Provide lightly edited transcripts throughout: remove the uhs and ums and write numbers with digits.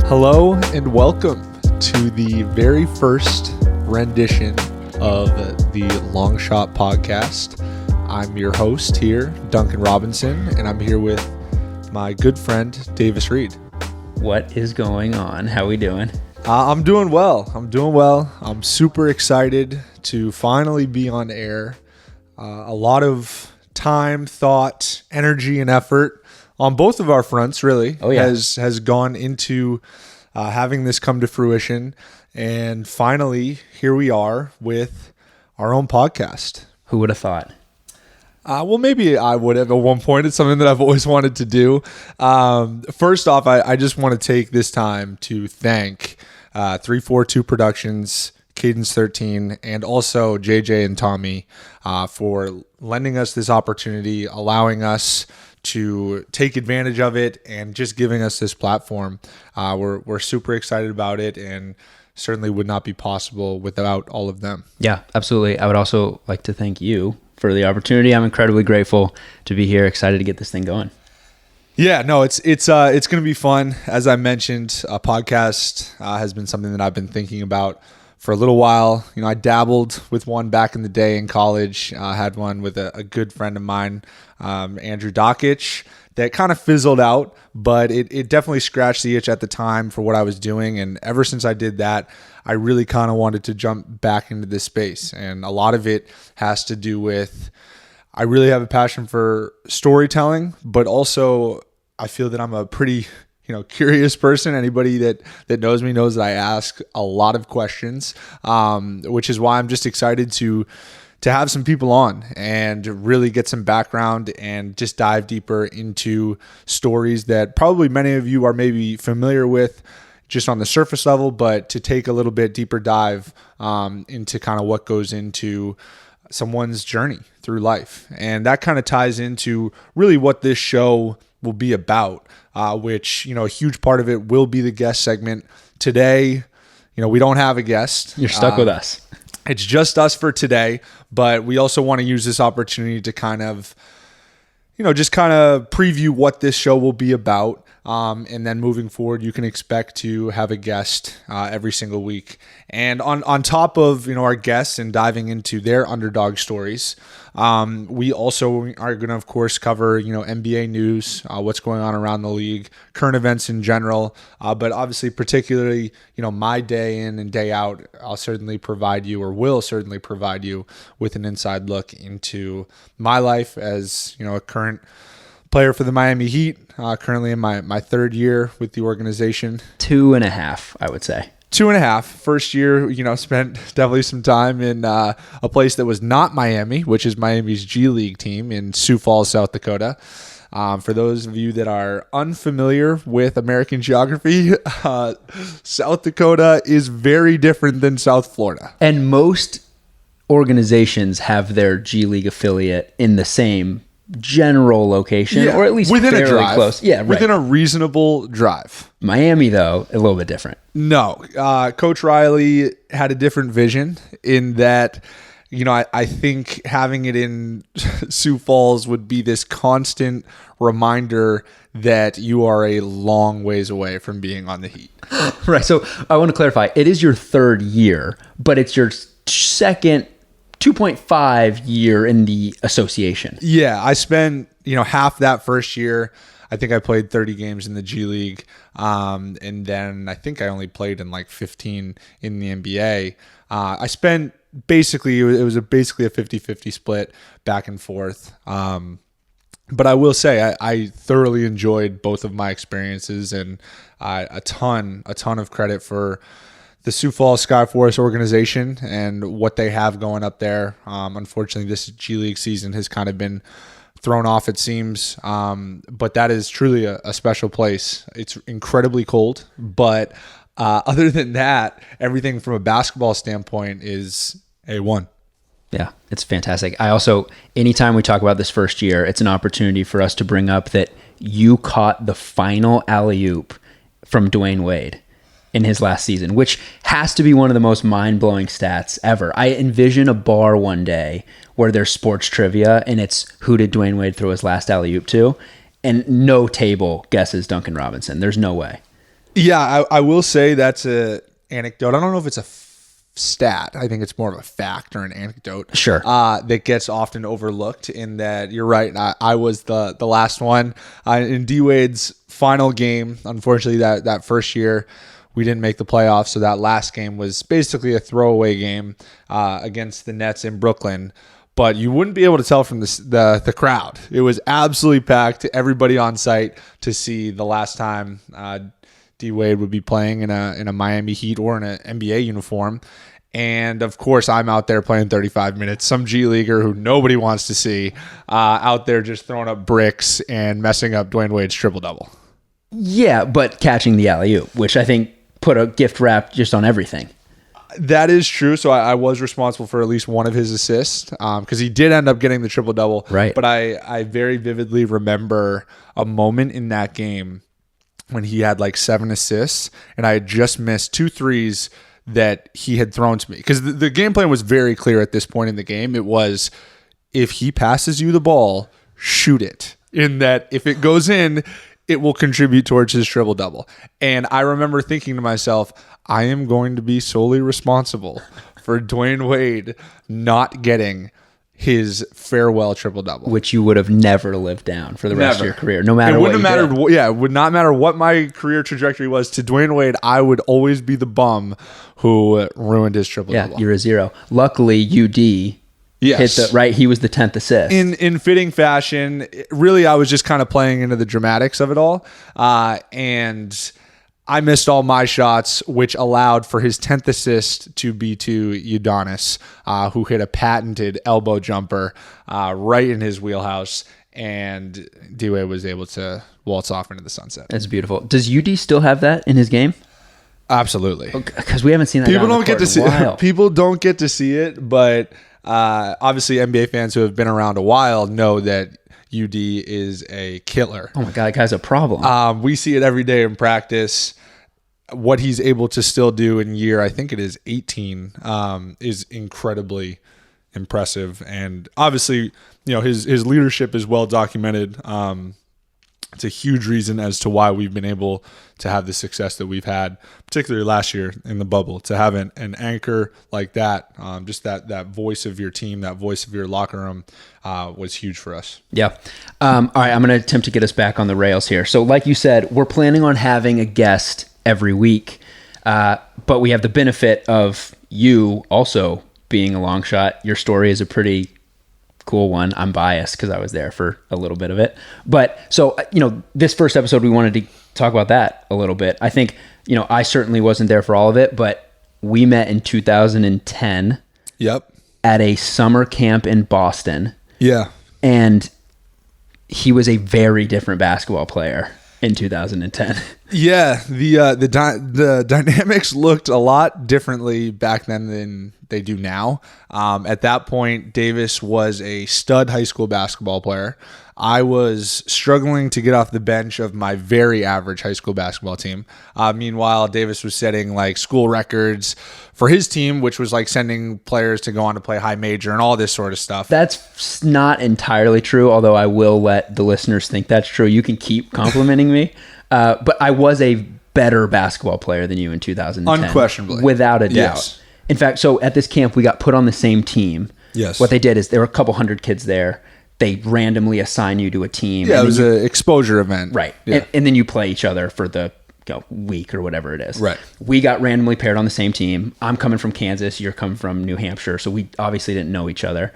Hello and welcome to the very first rendition of the Long Shot podcast. I'm your host here, Duncan Robinson, and I'm here with my good friend, Reid. What is going on? How we doing? I'm doing well. I'm super excited to finally be on air. A lot of time, thought, energy, and effort on both of our fronts, really, has gone into having this come to fruition. And finally, here we are with our own podcast. Who would have thought? Well, maybe I would have at one point. It's something that I've always wanted to do. First off, I just want to take this time to thank 342 Productions, Cadence 13, and also JJ and Tommy for lending us this opportunity, allowing us to take advantage of it, and just giving us this platform. We're super excited about it, and certainly would not be possible without all of them. Yeah, absolutely. I would also like to thank you for the opportunity. I'm incredibly grateful to be here, excited to get this thing going. Yeah, no, it's going to be fun. As I mentioned, a podcast has been something that I've been thinking about for a little while. You know, I dabbled with one back in the day in college. I had one with a good friend of mine, Andrew Dockich, that kind of fizzled out, but it definitely scratched the itch at the time for what I was doing. And ever since I did that, I really kind of wanted to jump back into this space. And a lot of it has to do with, I really have a passion for storytelling, but also I feel that I'm a pretty curious person. Anybody that knows me knows that I ask a lot of questions, which is why I'm just excited to have some people on and really get some background and just dive deeper into stories that probably many of you are maybe familiar with just on the surface level, but to take a little bit deeper dive into kind of what goes into someone's journey through life. And that kind of ties into really what this show will be about, which, a huge part of it will be the guest segment. Today, we don't have a guest. You're stuck with us. It's just us for today, but we also want to use this opportunity to kind of, just kind of preview what this show will be about. And then moving forward, you can expect to have a guest every single week. And on top of, our guests and diving into their underdog stories, we also are going to, of course, cover, NBA news, what's going on around the league, current events in general. But obviously, particularly, my day in and day out, will certainly provide you with an inside look into my life as, a current player for the Miami Heat, currently in my third year with the organization. 2.5, I would say. 2.5. First year, spent definitely some time in a place that was not Miami, which is Miami's G League team in Sioux Falls, South Dakota. For those of you that are unfamiliar with American geography, South Dakota is very different than South Florida. And most organizations have their G League affiliate in the same general location, or at least within a drive, close. Yeah, right. Within a reasonable drive. Miami, though, a little bit different. No, Coach Riley had a different vision in that, I think having it in Sioux Falls would be this constant reminder that you are a long ways away from being on the Heat. Right. So I want to clarify. It is your third year, but it's your second 2.5 year in the association. Yeah, I spent, half that first year. I think I played 30 games in the G League. And then I think I only played in like 15 in the NBA. I spent basically, it was basically a 50-50 split back and forth. But I will say I thoroughly enjoyed both of my experiences, and a ton of credit for the Sioux Falls Skyforce organization and what they have going up there. Unfortunately, this G League season has kind of been thrown off, it seems. But that is truly a special place. It's incredibly cold, but other than that, everything from a basketball standpoint is A1. Yeah, it's fantastic. I also, anytime we talk about this first year, it's an opportunity for us to bring up that you caught the final alley-oop from Dwayne Wade in his last season, which has to be one of the most mind-blowing stats ever. I envision a bar one day where there's sports trivia and it's who did Dwayne Wade throw his last alley-oop to, and no table guesses Duncan Robinson. There's no way. Yeah, I will say that's a anecdote. I don't know if it's a stat. I think it's more of a fact or an anecdote. Sure. That gets often overlooked in that you're right. I was the last one in D-Wade's final game. Unfortunately, that first year we didn't make the playoffs. So that last game was basically a throwaway game against the Nets in Brooklyn. But you wouldn't be able to tell from the crowd. It was absolutely packed. Everybody on site to see the last time D-Wade would be playing in a Miami Heat or in an NBA uniform. And, of course, I'm out there playing 35 minutes. Some G Leaguer who nobody wants to see out there just throwing up bricks and messing up Dwayne Wade's triple-double. Yeah, but catching the alley-oop, which I think put a gift wrap just on everything. That is true. So I was responsible for at least one of his assists because he did end up getting the triple-double. Right. But I very vividly remember a moment in that game when he had like 7 assists and I had just missed 2 threes that he had thrown to me. Because the game plan was very clear at this point in the game. It was, if he passes you the ball, shoot it. In that if it goes in, it will contribute towards his triple-double. And I remember thinking to myself, I am going to be solely responsible for Dwayne Wade not getting his farewell triple-double. Which you would have never lived down for the rest of your career, no matter it what. It would not matter what my career trajectory was. To Dwayne Wade, I would always be the bum who ruined his triple-double. Yeah, you're a 0. Luckily, UD yes. hit right. He was the 10th assist. In fitting fashion, really, I was just kind of playing into the dramatics of it all. And I missed all my shots, which allowed for his 10th assist to be to Udonis, who hit a patented elbow jumper right in his wheelhouse. And D-Wade was able to waltz off into the sunset. That's beautiful. Does UD still have that in his game? Absolutely. Because we haven't seen that. People don't get to see it. People don't get to see it, but obviously NBA fans who have been around a while know that UD is a killer. Oh my God, that guy's a problem. We see it every day in practice. What he's able to still do in year, I think it is 18, is incredibly impressive. And obviously, his leadership is well documented. It's a huge reason as to why we've been able to have the success that we've had, particularly last year in the bubble. To have an anchor like that, just that voice of your team, that voice of your locker room, was huge for us. Yeah. All right, I'm going to attempt to get us back on the rails here. So like you said, we're planning on having a guest every week, but we have the benefit of you also being a long shot. Your story is a pretty cool one. I'm biased because I was there for a little bit of it. But so, this first episode, we wanted to talk about that a little bit. I think, I certainly wasn't there for all of it, but we met in 2010. Yep. At a summer camp in Boston. Yeah. And he was a very different basketball player in 2010. Yeah, the dynamics looked a lot differently back then than they do now. At that point, Davis was a stud high school basketball player. I was struggling to get off the bench of my very average high school basketball team. Meanwhile, Davis was setting like school records for his team, which was like sending players to go on to play high major and all this sort of stuff. That's not entirely true, although I will let the listeners think that's true. You can keep complimenting me. But I was a better basketball player than you in 2010. Unquestionably. Without a doubt. Yes. In fact, so at this camp, we got put on the same team. Yes. What they did is there were a couple hundred kids there. They randomly assign you to a team. Yeah, it was an exposure event. Right. Yeah. And then you play each other for the week or whatever it is. Right. We got randomly paired on the same team. I'm coming from Kansas. You're coming from New Hampshire. So we obviously didn't know each other.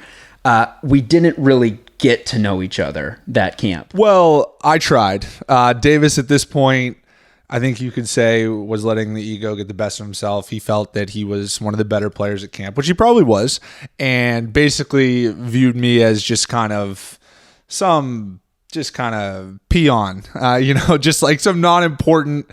We didn't really get to know each other that camp. Well, I tried. Davis at this point, I think you could say, was letting the ego get the best of himself. He felt that he was one of the better players at camp, which he probably was, and basically viewed me as just kind of peon, just like some non-important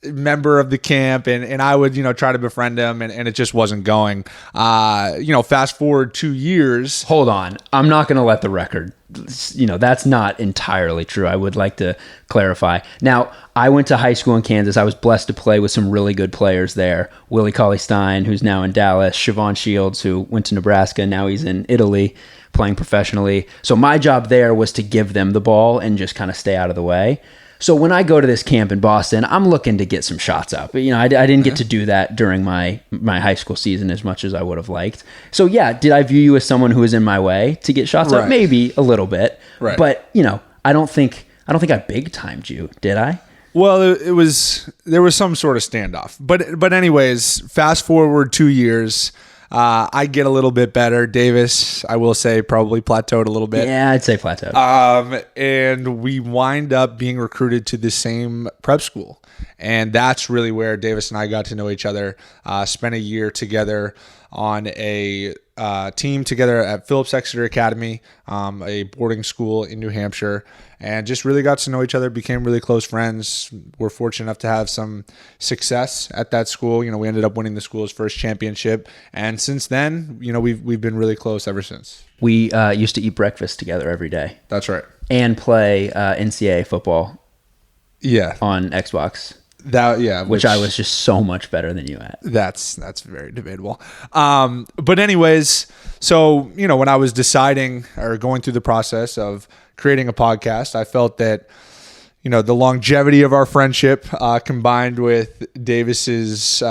member of the camp, and I would try to befriend him, and it just wasn't going. Fast forward 2 years. Hold on, I'm not going to let the record. That's not entirely true. I would like to clarify. Now, I went to high school in Kansas. I was blessed to play with some really good players there. Willie Cauley-Stein, who's now in Dallas. Siobhan Shields, who went to Nebraska. Now he's in Italy playing professionally. So my job there was to give them the ball and just kind of stay out of the way. So when I go to this camp in Boston, I'm looking to get some shots up. You know, I didn't get to do that during my high school season as much as I would have liked. So yeah, did I view you as someone who was in my way to get shots up? Maybe a little bit. Right. But, you know, I don't think I big timed you, did I? Well, there was some sort of standoff. But anyways, fast forward 2 years. I get a little bit better. Davis, I will say, probably plateaued a little bit. Yeah, I'd say plateaued. And we wind up being recruited to the same prep school. And that's really where Davis and I got to know each other. Spent a year together on a team together at Phillips Exeter Academy, a boarding school in New Hampshire, and just really got to know each other, became really close friends. We're fortunate enough to have some success at that school. You know, we ended up winning the school's first championship, and since then, you know, we've been really close ever since. We used to eat breakfast together every day. That's right. And play NCAA football. Yeah. On Xbox. Which I was just so much better than you at. That's very debatable. But anyways, so, you know, when I was deciding or going through the process of creating a podcast, I felt that, you know, the longevity of our friendship, combined with Davis's,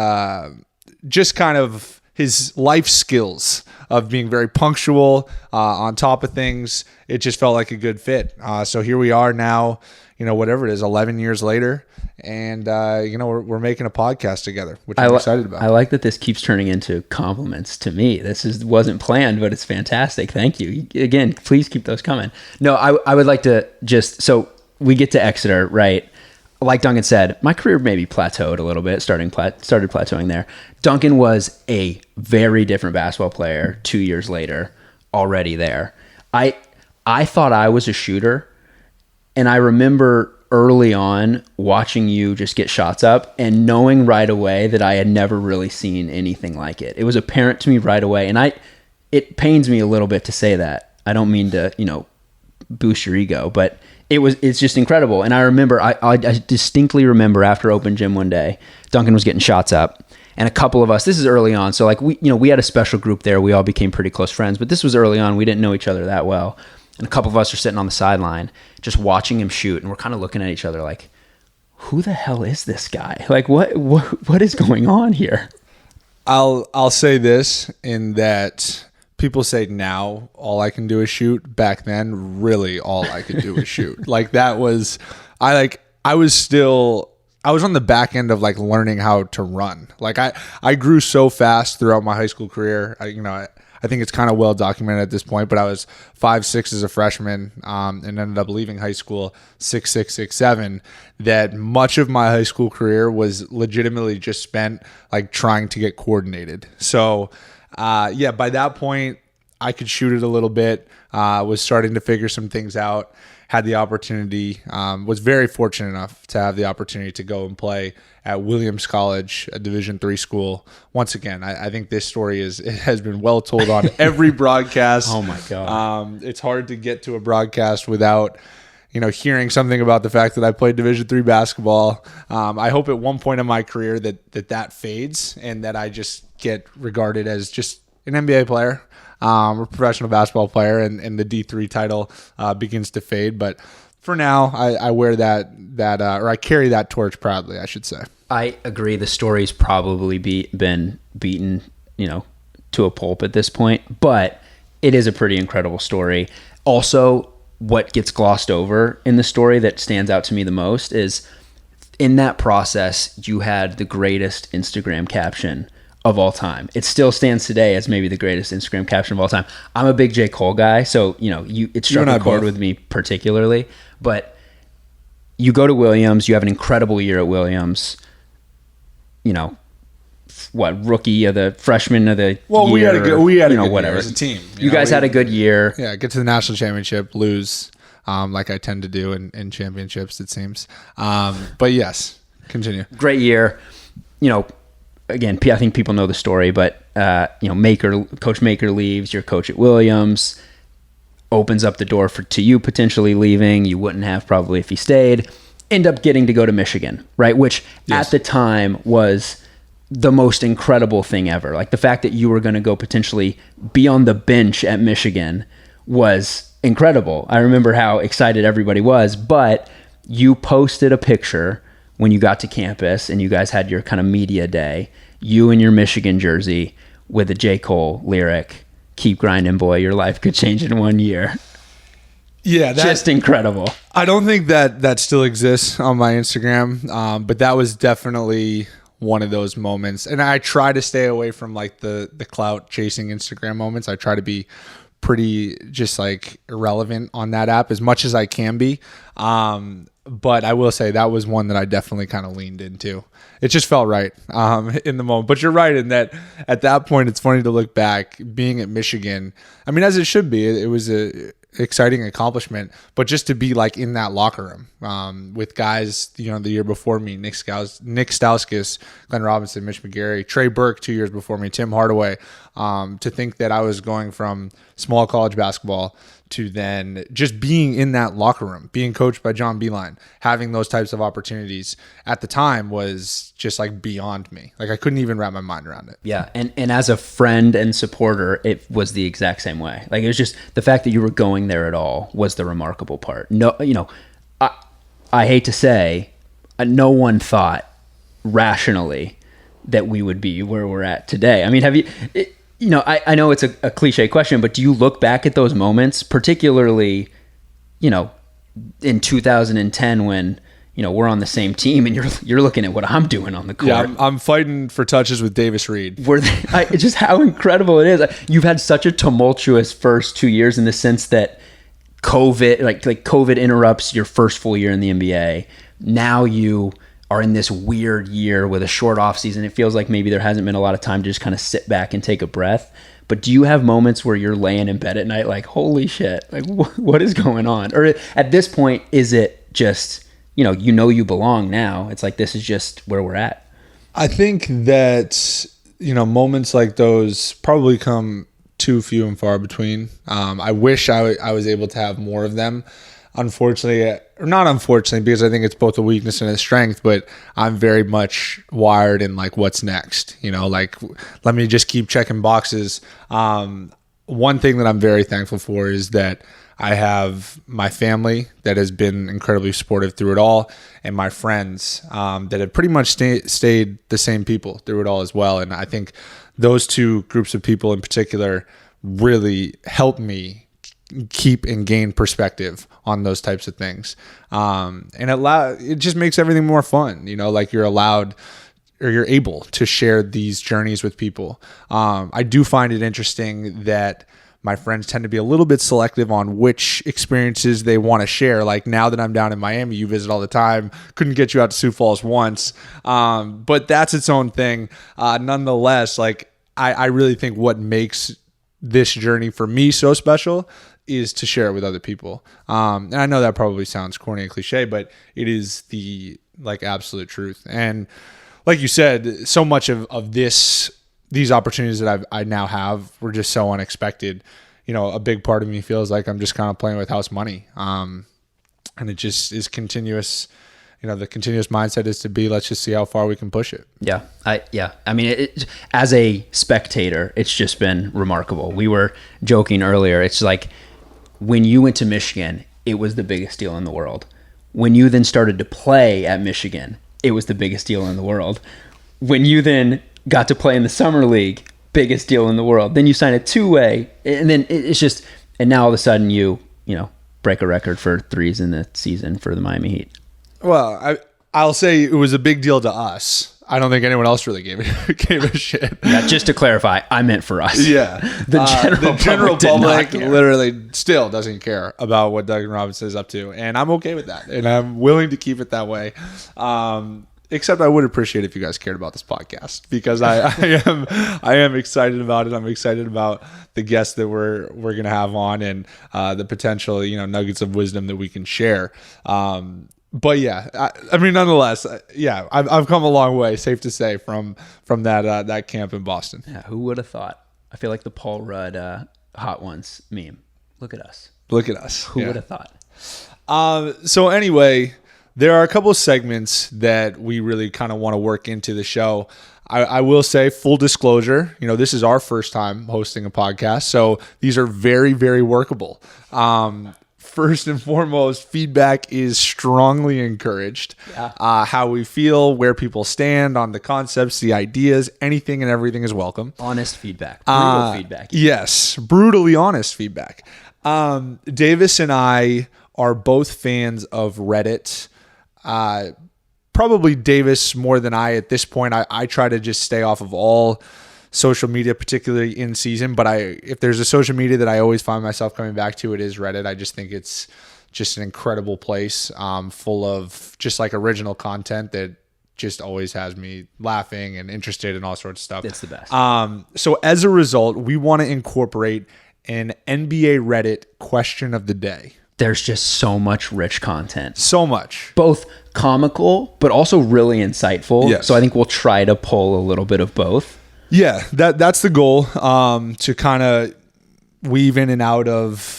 just kind of his life skills of being very punctual, on top of things, it just felt like a good fit. So here we are now, you know, whatever it is, 11 years later. And, you know, we're making a podcast together, which I'm excited about. I like that this keeps turning into compliments to me. This wasn't planned, but it's fantastic. Thank you. Again, please keep those coming. No, I would like to so we get to Exeter, right? Like Duncan said, my career maybe plateaued a little bit, started plateauing there. Duncan was a very different basketball player 2 years later, already there. I thought I was a shooter, and I remember early on watching you just get shots up and knowing right away that I had never really seen anything like it. It was apparent to me right away, and it pains me a little bit to say that. I don't mean to, you know, boost your ego, but it's just incredible. And I remember, I distinctly remember after open gym one day, Duncan was getting shots up, and a couple of us, this is early on, so like we had a special group there. We all became pretty close friends, but this was early on. We didn't know each other that well. And a couple of us are sitting on the sideline just watching him shoot, and we're kind of looking at each other like, who the hell is this guy? Like, what is going on here? I'll say this, in that people say now all I can do is shoot. Back then, really all I could do was shoot. Like, that was I was on the back end of like learning how to run. Like I grew so fast throughout my high school career. I think it's kind of well documented at this point, but I was 5'6" as a freshman, and ended up leaving high school 6'6", 6'7", that much of my high school career was legitimately just spent like trying to get coordinated. So, yeah, by that point I could shoot it a little bit, was starting to figure some things out, had the opportunity, was very fortunate enough to have the opportunity to go and play at Williams College, a Division III school. Once again, I think this story has been well told on every broadcast. Oh my God. It's hard to get to a broadcast without, you know, hearing something about the fact that I played Division III basketball. I hope at one point in my career that fades, and that I just get regarded as just an NBA player, a professional basketball player, and the D3 title begins to fade. But for now, I wear or I carry that torch proudly, I should say. I agree. The story's probably been beaten, you know, to a pulp at this point, but it is a pretty incredible story. Also, what gets glossed over in the story that stands out to me the most is, in that process, you had the greatest Instagram caption of all time. It still stands today as maybe the greatest Instagram caption of all time. I'm a big J. Cole guy, so, you know, it struck a chord with me particularly. But you go to Williams, you have an incredible year at Williams. You know, rookie of the freshman of the year? We had a good whatever. year as a team. You guys had a good year. Yeah, get to the national championship, lose, like I tend to do in championships, it seems. But yes, continue. Great year. You know, again, I think people know the story, but you know, Coach Maker leaves. Your coach at Williams opens up the door to you potentially leaving. You wouldn't have probably if he stayed. End up getting to go to Michigan, right? Which at the time was the most incredible thing ever. Like, the fact that you were going to go potentially be on the bench at Michigan was incredible. I remember how excited everybody was, but you posted a picture when you got to campus and you guys had your kind of media day, you in your Michigan jersey with a J. Cole lyric, "Keep grinding, boy, your life could change in 1 year." Yeah, just incredible. I don't think that still exists on my Instagram, but that was definitely one of those moments. And I try to stay away from like the clout chasing Instagram moments. I try to be pretty just like irrelevant on that app as much as I can be. But I will say that was one that I definitely kind of leaned into. It just felt right in the moment. But you're right in that at that point, it's funny to look back being at Michigan. I mean, as it should be, it was a exciting accomplishment, but just to be like in that locker room with guys, the year before me, Nick Stauskas, Glenn Robinson, Mitch McGarry, Trey Burke 2 years before me, Tim Hardaway, to think that I was going from small college basketball to then just being in that locker room, being coached by John Beilein, having those types of opportunities at the time was just like beyond me. Like I couldn't even wrap my mind around it. Yeah. And as a friend and supporter, it was the exact same way. Like it was just the fact that you were going there at all was the remarkable part. No, I hate to say, no one thought rationally that we would be where we're at today. I mean, have you... I know it's a cliche question, but do you look back at those moments, particularly, in 2010 when, we're on the same team and you're looking at what I'm doing on the court. Yeah, I'm fighting for touches with Davis Reid. Just how incredible it is. You've had such a tumultuous first 2 years in the sense that COVID, like COVID interrupts your first full year in the NBA. Now you are in this weird year with a short off season. It feels like maybe there hasn't been a lot of time to just kind of sit back and take a breath. But do you have moments where you're laying in bed at night like, holy shit, like what is going on? Or at this point, is it just, you belong now? It's like, this is just where we're at. I think that, moments like those probably come too few and far between. I wish I was able to have more of them. Unfortunately, or not unfortunately, because I think it's both a weakness and a strength, but I'm very much wired in like what's next, like let me just keep checking boxes. One thing that I'm very thankful for is that I have my family that has been incredibly supportive through it all, and my friends that have pretty much stayed the same people through it all as well. And I think those two groups of people in particular really helped me keep and gain perspective on those types of things. And it just makes everything more fun, like you're allowed or you're able to share these journeys with people. I do find it interesting that my friends tend to be a little bit selective on which experiences they want to share. Like now that I'm down in Miami, you visit all the time. Couldn't get you out to Sioux Falls once. But that's its own thing. Nonetheless, like I really think what makes this journey for me so special is to share it with other people. And I know that probably sounds corny and cliche, but it is the like absolute truth. And like you said, so much of these opportunities that I now have were just so unexpected. A big part of me feels like I'm just kind of playing with house money. And it just is continuous. The continuous mindset is to be, let's just see how far we can push it. Yeah. I mean, as a spectator, it's just been remarkable. We were joking earlier. It's like when you went to Michigan, it was the biggest deal in the world. When you then started to play at Michigan, it was the biggest deal in the world. When you then got to play in the summer league, biggest deal in the world. Then you sign a two-way, and then it's just, and now all of a sudden you break a record for threes in the season for the Miami Heat. Well, I'll say it was a big deal to us. I don't think anyone else really gave a shit. Yeah, just to clarify, I meant for us. Yeah. The general public literally still doesn't care about what Duncan Robinson is up to, and I'm okay with that, and I'm willing to keep it that way. Except I would appreciate if you guys cared about this podcast, because I am excited about it. I'm excited about the guests that we're going to have on, and the potential nuggets of wisdom that we can share. But yeah, I mean, nonetheless, yeah, I've come a long way, safe to say, from that camp in Boston. Yeah, who would have thought? I feel like the Paul Rudd Hot Ones meme. Look at us. Who would have thought? So anyway, there are a couple of segments that we really kind of want to work into the show. I will say, full disclosure, this is our first time hosting a podcast, so these are very, very workable. first and foremost, feedback is strongly encouraged. Yeah. How we feel, where people stand on the concepts, the ideas, anything and everything is welcome. Honest feedback. Brutal feedback. Yes, brutally honest feedback. Davis and I are both fans of Reddit. Probably Davis more than I at this point. I try to just stay off of all social media, particularly in season. But if there's a social media that I always find myself coming back to, it is Reddit. I just think it's just an incredible place, full of just like original content that just always has me laughing and interested in all sorts of stuff. It's the best. So as a result, we want to incorporate an NBA Reddit question of the day. There's just so much rich content. So much. Both comical, but also really insightful. Yes. So I think we'll try to pull a little bit of both. Yeah, that's the goal, to kind of weave in and out of,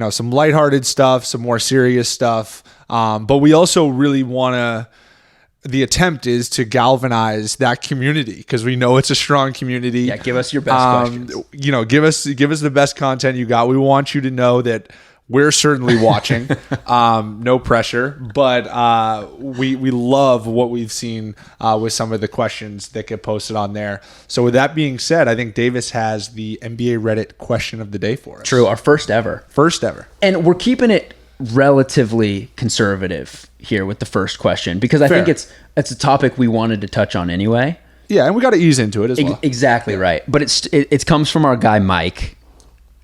some lighthearted stuff, some more serious stuff. But we also really want to, the attempt is to galvanize that community because we know it's a strong community. Yeah, give us your best questions. Give us the best content you got. We want you to know that we're certainly watching. No pressure, but we love what we've seen with some of the questions that get posted on there. So with that being said, I think Davis has the NBA Reddit question of the day for us. True, our first ever. First ever. And we're keeping it relatively conservative here with the first question because I think it's a topic we wanted to touch on anyway. Yeah, and we got to ease into it as well. Exactly right. But it comes from our guy Mike.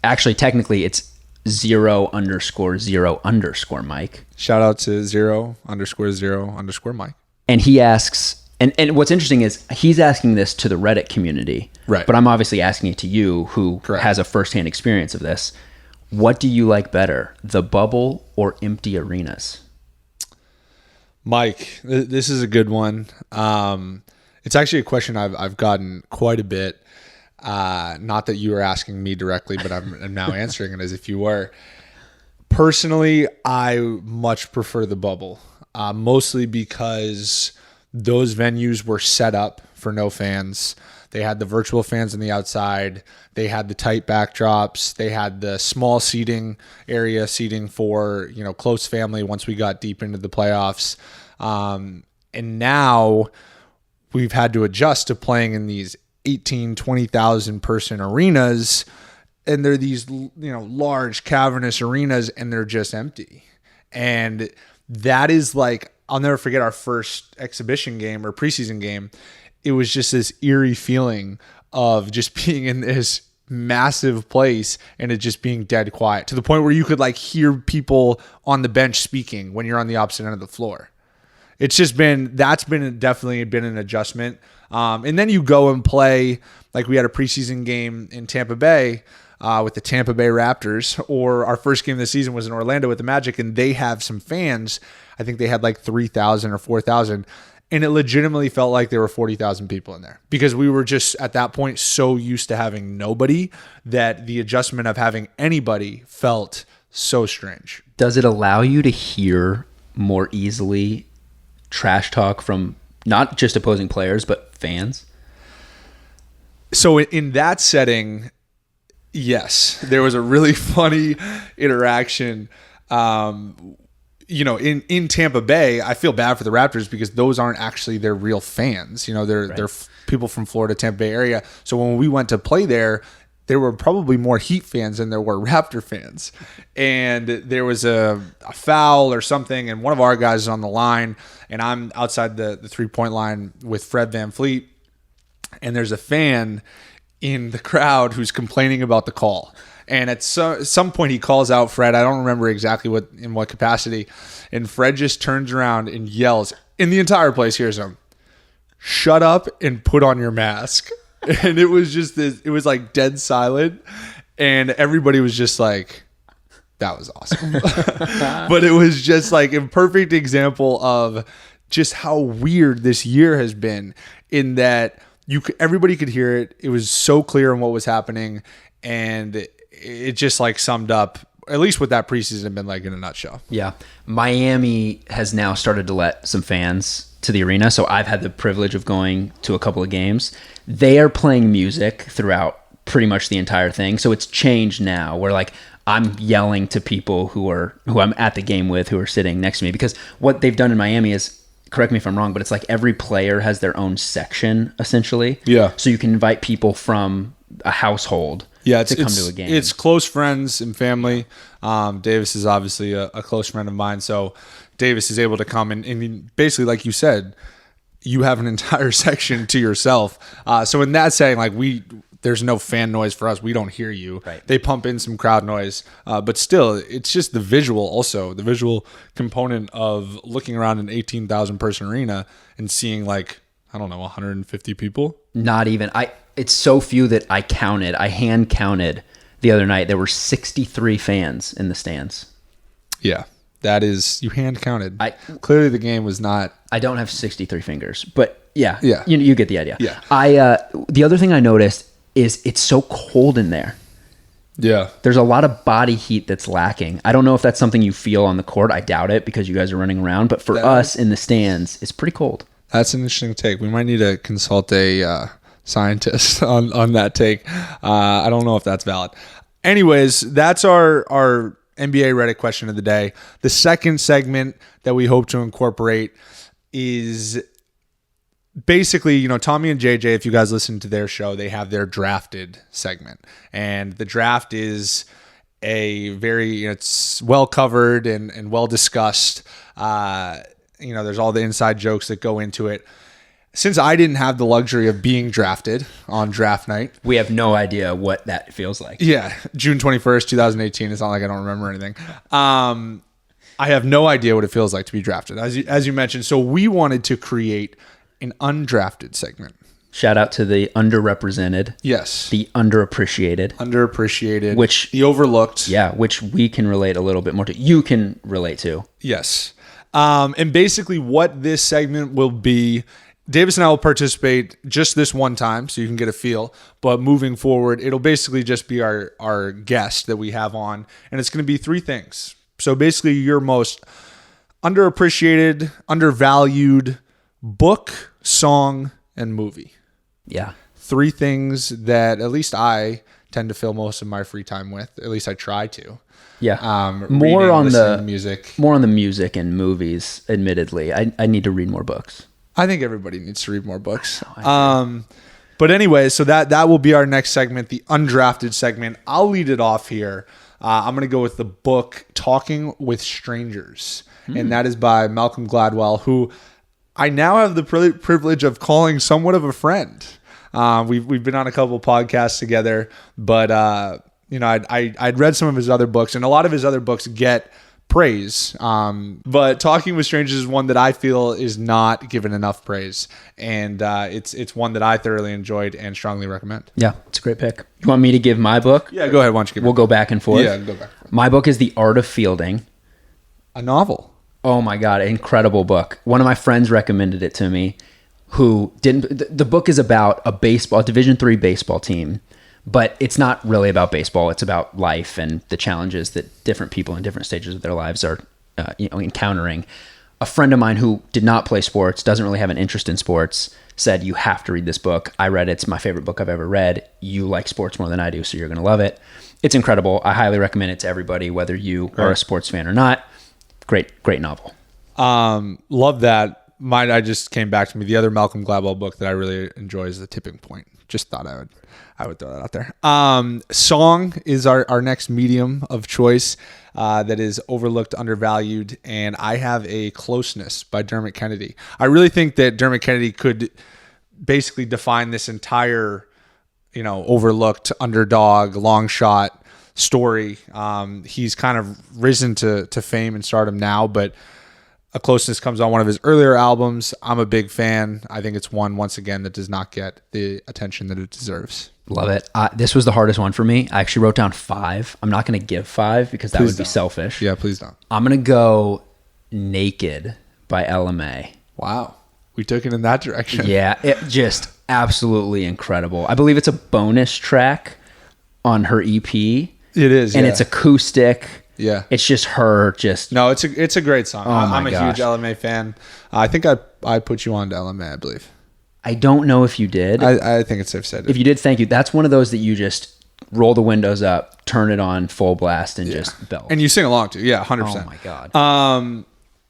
Actually, technically, it's 0_0_ Mike. Shout out to 0_0_ Mike. And he asks, and what's interesting is he's asking this to the Reddit community, right? But I'm obviously asking it to you, who Correct. has a firsthand experience of this. What do you like better, the bubble or empty arenas? Mike, this is a good one. It's actually a question I've gotten quite a bit. Not that you were asking me directly, but I'm now answering it as if you were. Personally, I much prefer the bubble, mostly because those venues were set up for no fans. They had the virtual fans on the outside. They had the tight backdrops. They had the small seating for, close family once we got deep into the playoffs. And now we've had to adjust to playing in these 18, 20,000 person arenas, and they're these, large cavernous arenas, and they're just empty. And that is like, I'll never forget our first exhibition game or preseason game. It was just this eerie feeling of just being in this massive place and it just being dead quiet to the point where you could hear people on the bench speaking when you're on the opposite end of the floor. It's just definitely been an adjustment. And then you go and play, like we had a preseason game in Tampa Bay with the Tampa Bay Raptors, or our first game of the season was in Orlando with the Magic, and they have some fans. I think they had 3,000 or 4,000, and it legitimately felt like there were 40,000 people in there because we were just at that point so used to having nobody that the adjustment of having anybody felt so strange. Does it allow you to hear more easily trash talk from not just opposing players, but fans? So in that setting, yes, there was a really funny interaction. In Tampa Bay, I feel bad for the Raptors because those aren't actually their real fans. They're people from Florida, Tampa Bay area. So when we went to play there were probably more Heat fans than there were Raptor fans. And there was a foul or something, and one of our guys is on the line, and I'm outside the 3-point line with Fred VanVleet, and there's a fan in the crowd who's complaining about the call. And at some point he calls out Fred. I don't remember exactly in what capacity. And Fred just turns around and yells, and the entire place hears him, "Shut up and put on your mask." And it was just this, it was dead silent. And everybody was just like, that was awesome. But it was just a perfect example of just how weird this year has been in that everybody could hear it. It was so clear on what was happening. And it just summed up, at least what that preseason had been in a nutshell. Yeah. Miami has now started to let some fans to the arena. So I've had the privilege of going to a couple of games. They are playing music throughout pretty much the entire thing. So it's changed now where I'm yelling to people who I'm at the game with, who are sitting next to me, because what they've done in Miami is, correct me if I'm wrong, but it's like every player has their own section essentially. Yeah. So you can invite people from a household to come to a game. It's close friends and family. Davis is obviously a close friend of mine, so Davis is able to come and basically, like you said, you have an entire section to yourself. So in that setting, like there's no fan noise for us. We don't hear you. Right. They pump in some crowd noise, but still, it's just the visual component of looking around an 18,000 person arena and seeing 150 people. Not even. It's so few that I hand counted the other night. There were 63 fans in the stands. Yeah. That is, you hand counted. Clearly the game was not. I don't have 63 fingers, but yeah. Yeah. You get the idea. Yeah. The other thing I noticed is it's so cold in there. Yeah. There's a lot of body heat that's lacking. I don't know if that's something you feel on the court. I doubt it because you guys are running around, but for us in the stands, it's pretty cold. That's an interesting take. We might need to consult a scientist on that take. I don't know if that's valid. Anyways, that's our NBA Reddit question of the day. The second segment that we hope to incorporate is basically, Tommy and JJ, if you guys listen to their show, they have their drafted segment. And the draft is it's well covered and well discussed. There's all the inside jokes that go into it. Since I didn't have the luxury of being drafted on draft night. We have no idea what that feels like. Yeah. June 21st, 2018. It's not like I don't remember anything. I have no idea what it feels like to be drafted, as you mentioned. So we wanted to create an undrafted segment. Shout out to the underrepresented. Yes. The underappreciated. Which the overlooked. Yeah, which we can relate a little bit more to. You can relate to. Yes. And basically what this segment will be, Davis and I will participate just this one time so you can get a feel. But moving forward, it'll basically just be our guest that we have on. And it's going to be three things. So basically your most underappreciated, undervalued book, song, and movie. Yeah. Three things that at least I tend to fill most of my free time with. At least I try to. Yeah. More on the music. More on the music and movies, admittedly. I need to read more books. I think everybody needs to read more books. But anyway, so that will be our next segment, the undrafted segment. I'll lead it off here. I'm going to go with the book Talking with Strangers. And that is by Malcolm Gladwell, who I now have the privilege of calling somewhat of a friend. We've been on a couple podcasts together, but I'd read some of his other books, and a lot of his other books get praise. But Talking with Strangers is one that I feel is not given enough praise, and it's one that I thoroughly enjoyed and strongly recommend. Yeah, it's a great pick. You want me to give my book? Yeah, go ahead. Why don't you give We'll go back and forth. Yeah, go back. My book is The Art of Fielding. A novel. Oh my God, incredible book. One of my friends recommended it to me who didn't. The book is about a Division III baseball team, but it's not really about baseball. It's about life and the challenges that different people in different stages of their lives are encountering. A friend of mine who did not play sports, doesn't really have an interest in sports, said, you have to read this book. I read it. It's my favorite book I've ever read. You like sports more than I do, so you're going to love it. It's incredible. I highly recommend it to everybody, whether you are a sports fan or not. Great novel. Love that. Mine, I just came back to me. The other Malcolm Gladwell book that I really enjoy is The Tipping Point. Just thought I would throw that out there. Song is our next medium of choice that is overlooked, undervalued, and I have a Closeness by Dermot Kennedy. I really think that Dermot Kennedy could basically define this entire, overlooked, underdog, long shot story. He's kind of risen to fame and stardom now, but A Closeness comes on one of his earlier albums. I'm a big fan. I think it's one, once again, that does not get the attention that it deserves. Love it. This was the hardest one for me. I actually wrote down 5. I'm not going to give 5 because that would be selfish. Yeah, please don't. I'm going to go Naked by LMA. Wow. We took it in that direction. Yeah, it just absolutely incredible. I believe it's a bonus track on her EP. It is, and it's acoustic. Yeah, it's just her. No, it's a great song. Oh I'm a huge LMA fan. I think I put you on to LMA, I believe. I don't know if you did. I think it's safe said. If you did, thank you. That's one of those that you just roll the windows up, turn it on full blast, and just belt. And you sing along too. Yeah, 100%. Oh my God.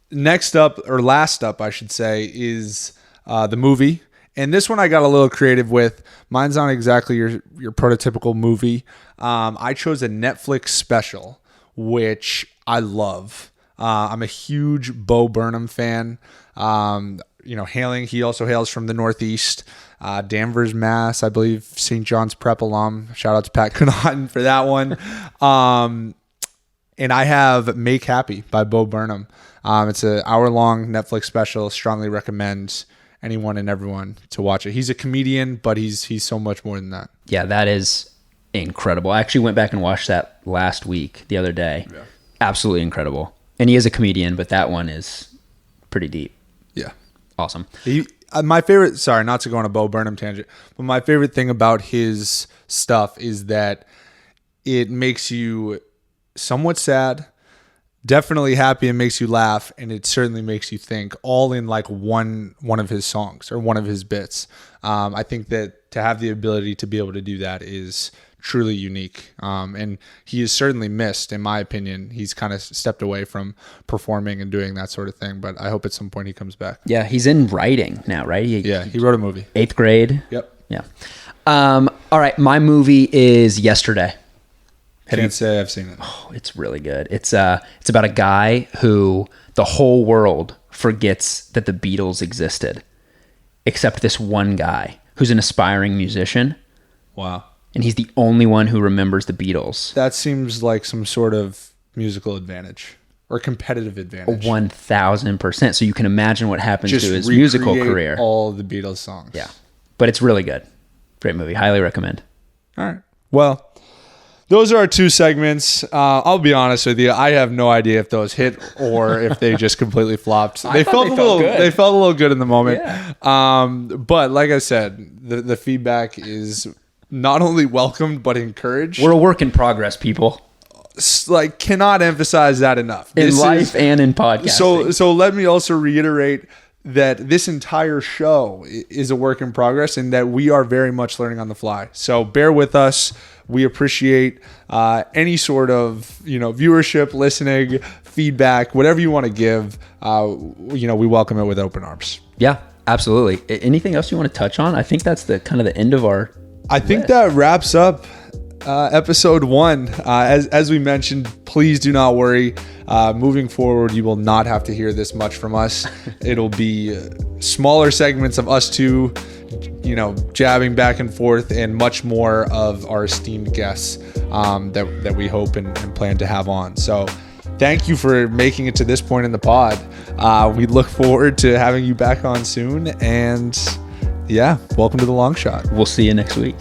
Next up, or last up, I should say, is the movie. And this one I got a little creative with. Mine's not exactly your prototypical movie. I chose a Netflix special, which I love. I'm a huge Bo Burnham fan. He also hails from the Northeast, Danvers, Mass, I believe, St. John's Prep alum. Shout out to Pat Connaughton for that one. And I have Make Happy by Bo Burnham. It's an hour-long Netflix special. Strongly recommend anyone and everyone to watch it. He's a comedian, but he's so much more than that. Yeah, that is incredible. I actually went back and watched that last week, the other day. Yeah. Absolutely incredible. And he is a comedian, but that one is pretty deep. Yeah. Awesome. My favorite, sorry, not to go on a Bo Burnham tangent, but my favorite thing about his stuff is that it makes you somewhat sad, definitely happy, and makes you laugh, and it certainly makes you think, all in like one of his songs or one of his bits. I think that to have the ability to be able to do that is truly unique, and he is certainly missed, in my opinion. He's kind of stepped away from performing and doing that sort of thing, but I hope at some point he comes back. Yeah, he's in writing now, right? He wrote a movie. 8th grade. Yep. Yeah. All right, my movie is Yesterday. Can't say I've seen it. Oh, it's really good. It's about a guy who the whole world forgets that the Beatles existed, except this one guy who's an aspiring musician. Wow. And he's the only one who remembers the Beatles. That seems like some sort of musical advantage or competitive advantage. 1,000%. So you can imagine what happens to his musical career. All the Beatles songs. Yeah. But it's really good. Great movie. Highly recommend. All right. Well, those are our two segments. I'll be honest with you. I have no idea if those hit or if they just completely flopped. They felt a little good in the moment. Yeah. But like I said, the feedback is not only welcomed but encouraged. We're a work in progress, people. Like, cannot emphasize that enough. In life and in podcasting. So let me also reiterate that this entire show is a work in progress and that we are very much learning on the fly. So bear with us. We appreciate any sort of viewership, listening, feedback, whatever you want to give. We welcome it with open arms. Yeah, absolutely. Anything else you want to touch on? I think that's the kind of the end of our. I think that wraps up episode 1. As we mentioned, please do not worry. Moving forward, you will not have to hear this much from us. It'll be smaller segments of us two, jabbing back and forth, and much more of our esteemed guests that we hope and plan to have on. So thank you for making it to this point in the pod. We look forward to having you back on soon. And yeah, welcome to The Long Shot. We'll see you next week.